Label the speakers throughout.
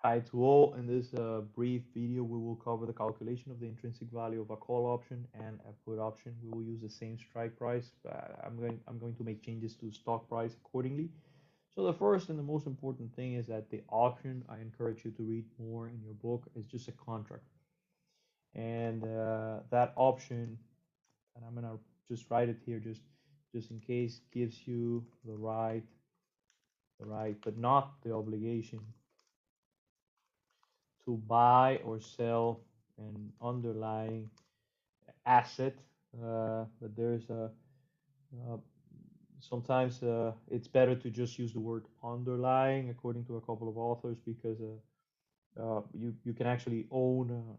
Speaker 1: Hi to all. In this brief video, we will cover the calculation of the intrinsic value of a call option and a put option. We will use the same strike price, but I'm going to make changes to stock price accordingly. So the first and the most important thing is that the option, I encourage you to read more in your book, is just a contract. And that option, and I'm gonna just write it here just in case, gives you the right, but not the obligation to buy or sell an underlying asset. But there's uh, sometimes it's better to just use the word underlying, according to a couple of authors, because you can actually own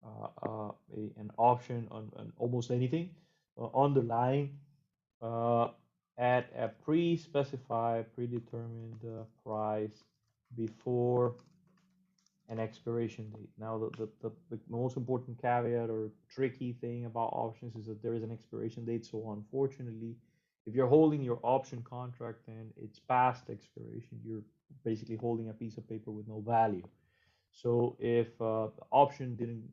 Speaker 1: an option on almost anything underlying uh, at a pre-specified, predetermined price before an expiration date. Now, the most important caveat or tricky thing about options is that there is an expiration date. So, unfortunately, if you're holding your option contract and it's past expiration, you're basically holding a piece of paper with no value. So, if the option didn't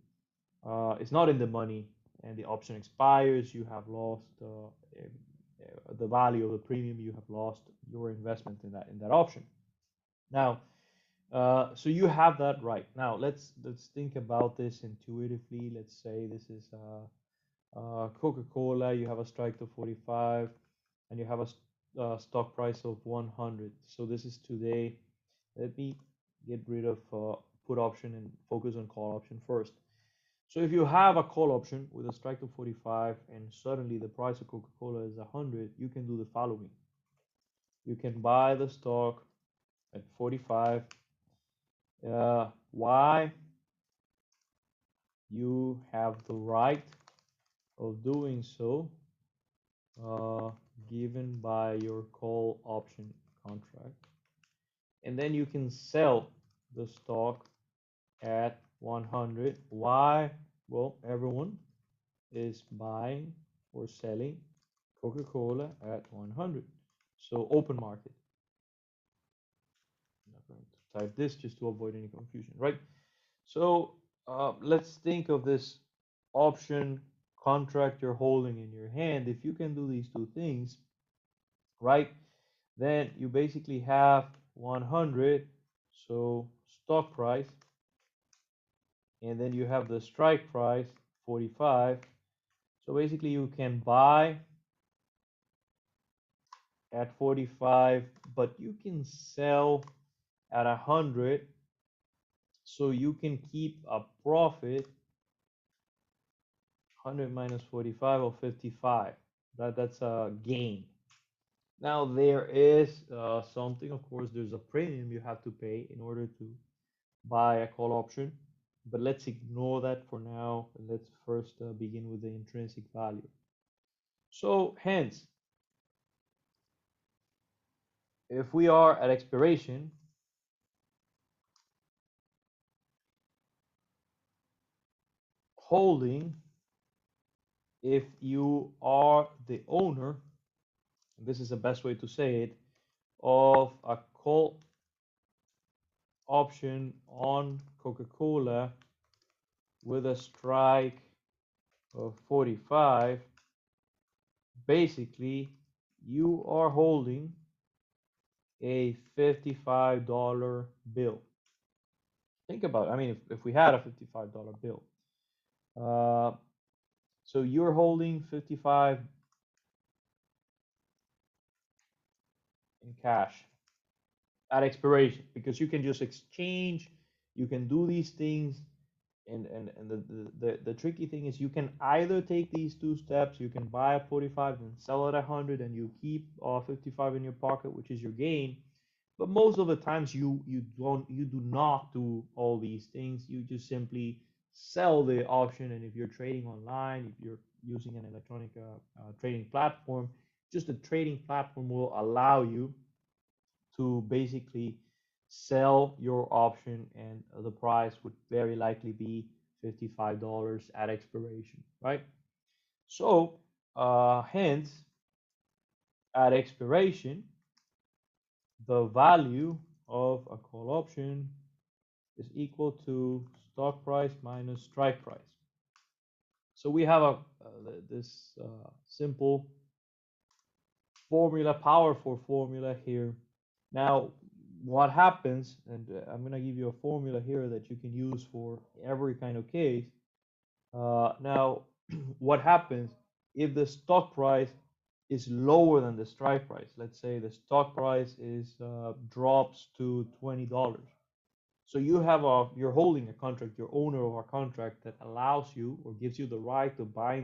Speaker 1: is not in the money and the option expires, you have lost the value of the premium. You have lost your investment in that option. Now, so you have that right. Now let's think about this intuitively. Let's say this is Coca-Cola. You have a strike to 45, and you have a stock price of 100. So this is today. Let me get rid of put option and focus on call option first. So if you have a call option with a strike to 45, and suddenly the price of Coca-Cola is 100, you can do the following. You can buy the stock at 45. Why? You have the right of doing so, uh, given by your call option contract. And then you can sell the stock at 100. Why? Well, everyone is buying or selling Coca-Cola at 100. So open market. I'm not going to type this just to avoid any confusion, right? So let's think of this option contract you're holding in your hand. If you can do these two things, right, then you basically have 100, so stock price, and then you have the strike price, 45. So basically you can buy at 45, but you can sell at 100, so you can keep a profit 100 minus 45 or 55. That's a gain. Now there is something, of course, there's a premium you have to pay in order to buy a call option, but let's ignore that for now. Let's first begin with the intrinsic value. So hence, if we are at expiration, holding, if you are the owner, this is the best way to say it, of a call option on Coca-Cola with a strike of 45, basically you are holding a $55 bill. Think about it. I mean, if we had a $55 bill, uh, so you're holding 55 in cash at expiration, because you can just exchange, you can do these things, and the tricky thing is you can either take these two steps. You can buy at 45 and sell at 100, and you keep 55 in your pocket, which is your gain. But most of the times you do not do all these things. You just simply sell the option. And if you're trading online, if you're using an electronic trading platform, just the trading platform will allow you to basically sell your option, and the price would very likely be $55 at expiration, right? So hence, at expiration, the value of a call option is equal to stock price minus strike price. So we have this simple formula, powerful formula here. Now, what happens, and I'm going to give you a formula here that you can use for every kind of case. Now, what happens if the stock price is lower than the strike price? Let's say the stock price is drops to $20. So you're holding a contract, you're owner of a contract that allows you or gives you the right to buy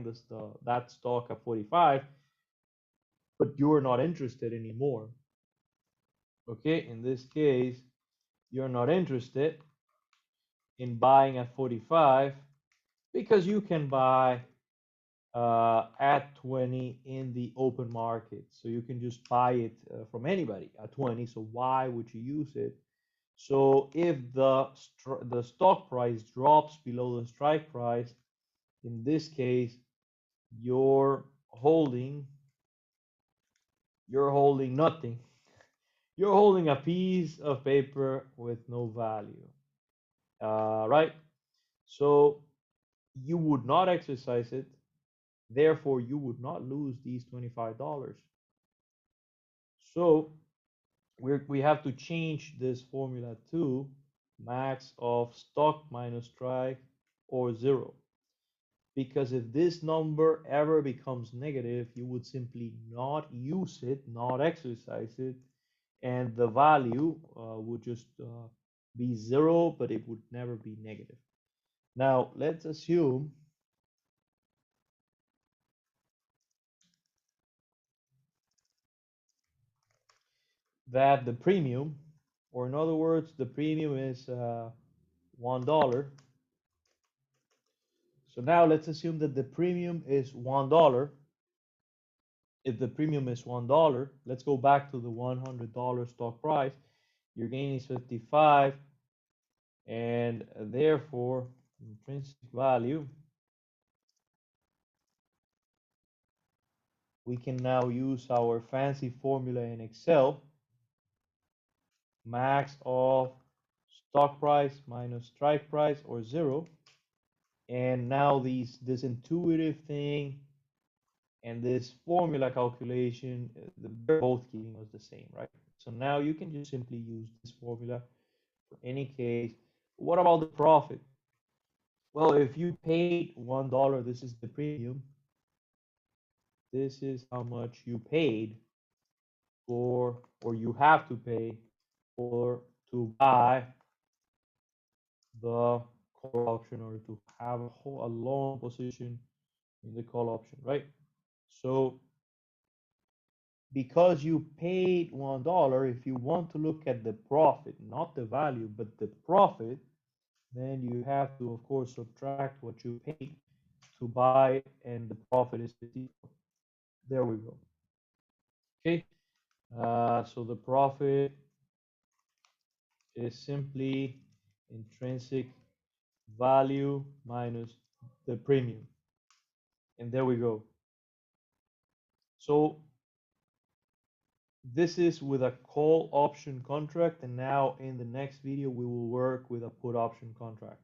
Speaker 1: that stock at 45, but you're not interested anymore. Okay, in this case, you're not interested in buying at 45 because you can buy at 20 in the open market. So you can just buy it from anybody at 20. So why would you use it? So if the stock price drops below the strike price, in this case, you're holding nothing. You're holding a piece of paper with no value, right? So you would not exercise it. Therefore, you would not lose these $25. So we have to change this formula to max of stock minus strike or zero. Because if this number ever becomes negative, you would simply not use it, not exercise it, and the value would just be zero, but it would never be negative. Now, let's assume that the premium, or in other words, the premium is $1. So now let's assume that the premium is $1. If the premium is $1, let's go back to the $100 stock price. Your gain is 55, and therefore intrinsic value, we can now use our fancy formula in Excel, max of stock price minus strike price or zero. And now this intuitive thing and this formula calculation, they're both giving us the same, right? So now you can just simply use this formula for any case. What about the profit? Well, if you paid $1, this is the premium. This is how much you paid for, or you have to pay for, to buy the call option or to have a long position in the call option, right? So because you paid $1, if you want to look at the profit, not the value, but the profit, then you have to, of course, subtract what you paid to buy, and the profit is 54. There we go. Okay, so the profit is simply intrinsic value minus the premium. And there we go. So this is with a call option contract, and now in the next video we will work with a put option contract.